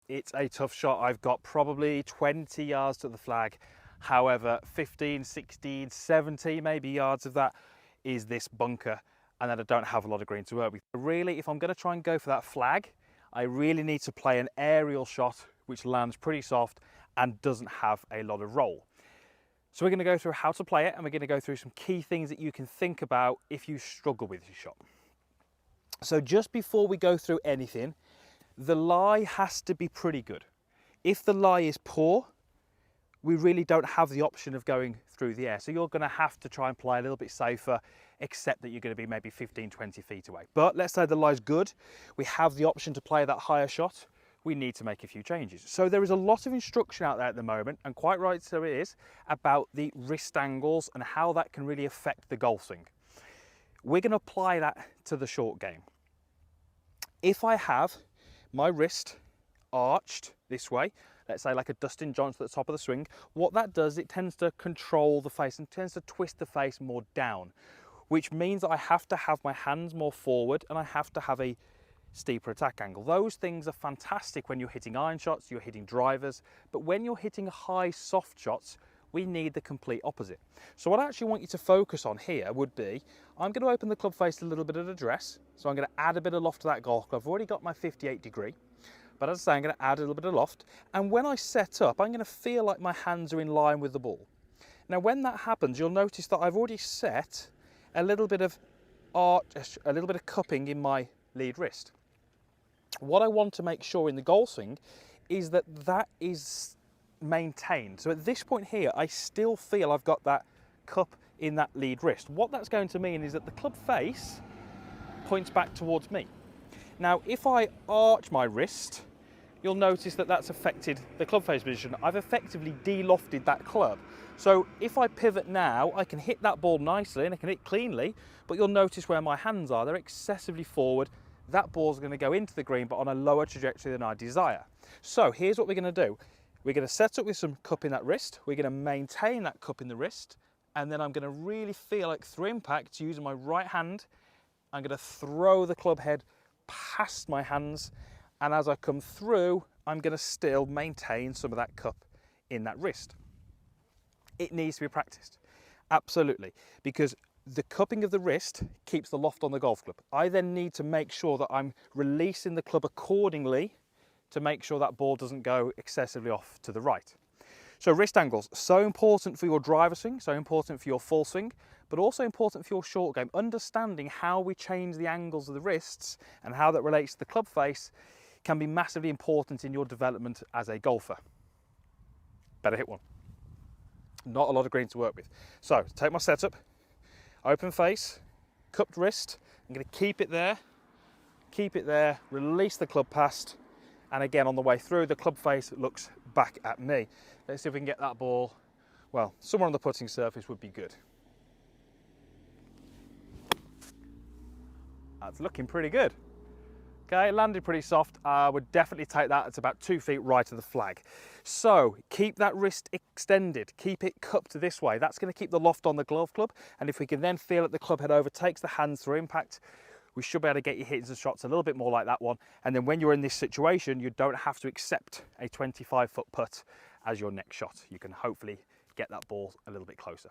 it's a tough shot. I've got probably 20 yards to the flag. However, 15, 16, 70 maybe yards of that is this bunker, and then I don't have a lot of green to work with. Really, if I'm going to try and go for that flag, I really need to play an aerial shot which lands pretty soft and doesn't have a lot of roll. So we're going to go through how to play it, and we're going to go through some key things that you can think about if you struggle with your shot. So just before we go through anything, the lie has to be pretty good. If the lie is poor, we really don't have the option of going through the air. So you're going to have to try and play a little bit safer, except that you're going to be maybe 15, 20 feet away. But let's say the lie's good. We have the option to play that higher shot. We need to make a few changes. So there is a lot of instruction out there at the moment, and quite right so it is, about the wrist angles and how that can really affect the golf swing. We're going to apply that to the short game. If I have my wrist arched this way, let's say like a Dustin Johnson at the top of the swing, what that does, it tends to control the face and tends to twist the face more down, which means I have to have my hands more forward and I have to have a steeper attack angle. Those things are fantastic when you're hitting iron shots, you're hitting drivers, but when you're hitting high soft shots, we need the complete opposite. So what I actually want you to focus on here would be, I'm going to open the club face a little bit at address, so I'm going to add a bit of loft to that golf club. I've already got my 58 degree, but as I say, I'm going to add a little bit of loft, and when I set up, I'm going to feel like my hands are in line with the ball. Now when that happens, you'll notice that I've already set a little bit of arch, a little bit of cupping in my lead wrist. What I want to make sure in the golf swing is that that is maintained. So at this point here, I still feel I've got that cup in that lead wrist. What that's going to mean is that the club face points back towards me. Now, if I arch my wrist, you'll notice that that's affected the club face position. I've effectively de-lofted that club. So if I pivot now, I can hit that ball nicely and I can hit cleanly, but you'll notice where my hands are, they're excessively forward. That ball's going to go into the green, but on a lower trajectory than I desire. So here's what we're going to do. We're going to set up with some cup in that wrist. We're going to maintain that cup in the wrist. And then I'm going to really feel like through impact, using my right hand, I'm going to throw the club head past my hands. And as I come through, I'm going to still maintain some of that cup in that wrist. It needs to be practiced. Absolutely. Because the cupping of the wrist keeps the loft on the golf club. I then need to make sure that I'm releasing the club accordingly to make sure that ball doesn't go excessively off to the right. So wrist angles, so important for your driver swing, so important for your full swing, but also important for your short game. Understanding how we change the angles of the wrists and how that relates to the club face can be massively important in your development as a golfer. Better hit one. Not a lot of green to work with. So take my setup, open face, cupped wrist. I'm going to keep it there, release the club past, and again on the way through, the club face looks back at me. Let's see if we can get that ball, well, somewhere on the putting surface would be good. That's looking pretty good. Okay, it landed pretty soft. I would definitely take that. It's about 2 feet right of the flag. So keep that wrist extended, keep it cupped this way. That's going to keep the loft on the golf club. And if we can then feel that the club head overtakes the hands through impact, we should be able to get you hitting some shots a little bit more like that one. And then when you're in this situation, you don't have to accept a 25-foot putt as your next shot. You can hopefully get that ball a little bit closer.